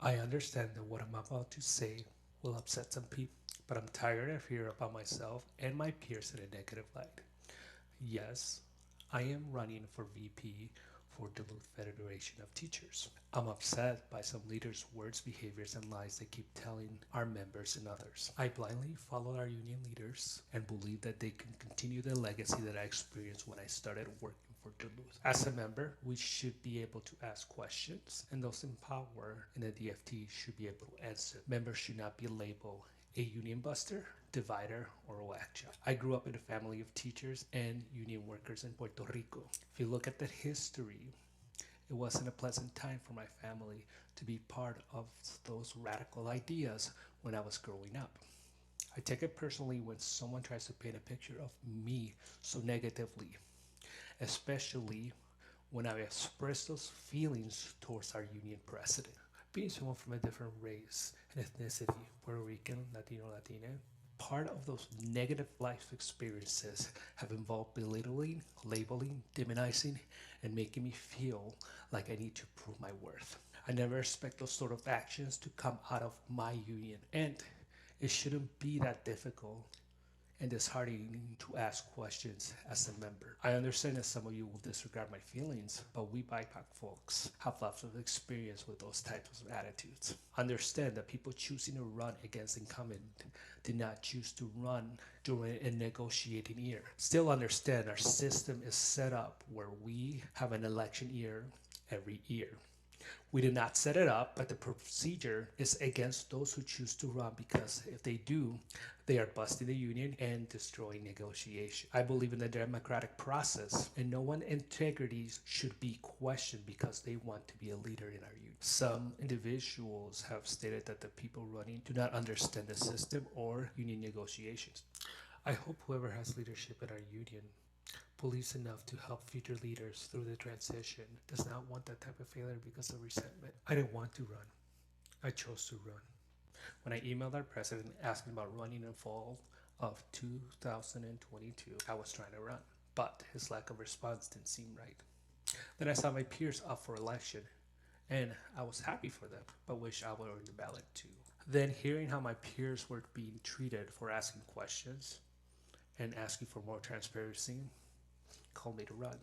I understand that what I'm about to say will upset some people, but I'm tired of hearing about myself and my peers in a negative light. Yes, I am running for VP for Duluth Federation of Teachers. I'm upset by some leaders' words, behaviors, and lies they keep telling our members and others. I blindly follow our union leaders and believe that they can continue the legacy that I experienced when I started working for Duluth. As a member, we should be able to ask questions, and those in power in the DFT should be able to answer. Members should not be labeled a union buster, divider, or a whack job. I grew up in a family of teachers and union workers in Puerto Rico. If you look at the history, it wasn't a pleasant time for my family to be part of those radical ideas when I was growing up. I take it personally when someone tries to paint a picture of me so negatively, especially when I express those feelings towards our union president. Being someone from a different race and ethnicity, Puerto Rican, Latino, Latina, part of those negative life experiences have involved belittling, labeling, demonizing, and making me feel like I need to prove my worth. I never expect those sort of actions to come out of my union, and it shouldn't be that difficult and disheartening to ask questions as a member. I understand that some of you will disregard my feelings, but we BIPOC folks have lots of experience with those types of attitudes. Understand that people choosing to run against incumbent did not choose to run during a negotiating year. Still understand our system is set up where we have an election year every year. We did not set it up, but the procedure is against those who choose to run because if they do, they are busting the union and destroying negotiation. I believe in the democratic process, and no one's integrity should be questioned because they want to be a leader in our union. Some individuals have stated that the people running do not understand the system or union negotiations. I hope whoever has leadership in our union believes enough to help future leaders through the transition does not want that type of failure because of resentment. I didn't want to run. I chose to run. When I emailed our president asking about running in fall of 2022, I was trying to run, but his lack of response didn't seem right. Then I saw my peers up for election, and I was happy for them, but wish I were on the ballot too. Then hearing how my peers were being treated for asking questions and asking for more transparency called me to run.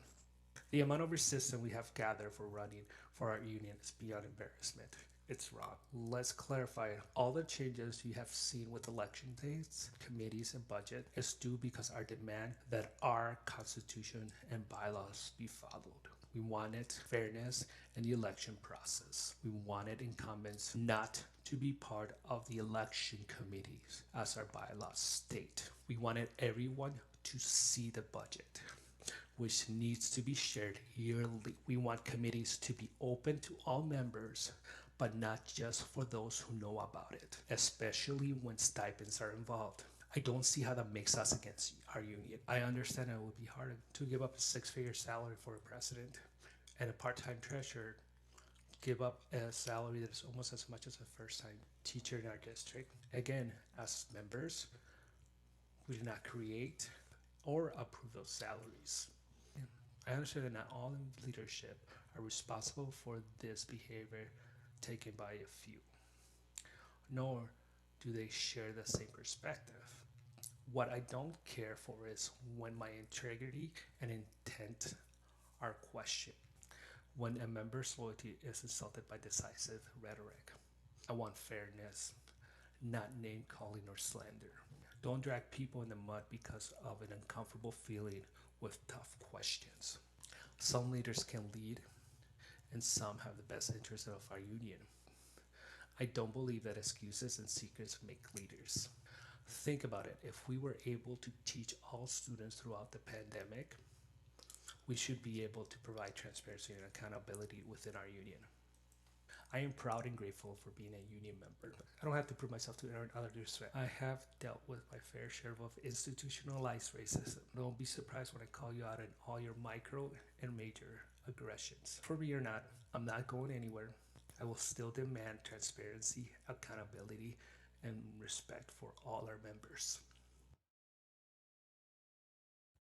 The amount of resistance we have gathered for running for our union is beyond embarrassment. It's wrong. Let's clarify all the changes you have seen with election dates, committees, and budget is due because our demand that our constitution and bylaws be followed. We wanted fairness in the election process. We wanted incumbents not to be part of the election committees, as our bylaws state. We wanted everyone to see the budget, which needs to be shared yearly. We want committees to be open to all members, but not just for those who know about it, especially when stipends are involved. I don't see how that makes us against our union. I understand it would be hard to give up a six-figure salary for a president and a part-time treasurer, give up a salary that is almost as much as a first-time teacher in our district. Again, as members, we did not create or approve those salaries. I understand that not all in leadership are responsible for this behavior taken by a few, nor do they share the same perspective. What I don't care for is when my integrity and intent are questioned, when a member's loyalty is insulted by decisive rhetoric. I want fairness, not name calling or slander. Don't drag people in the mud because of an uncomfortable feeling with tough questions. Some leaders can lead, and some have the best interest of our union. I don't believe that excuses and secrets make leaders. Think about it. If we were able to teach all students throughout the pandemic, we should be able to provide transparency and accountability within our union. I am proud and grateful for being a union member. I don't have to prove myself to earn other respect. I have dealt with my fair share of institutionalized racism. Don't be surprised when I call you out on all your micro and major aggressions. For me or not, I'm not going anywhere. I will still demand transparency, accountability, and respect for all our members.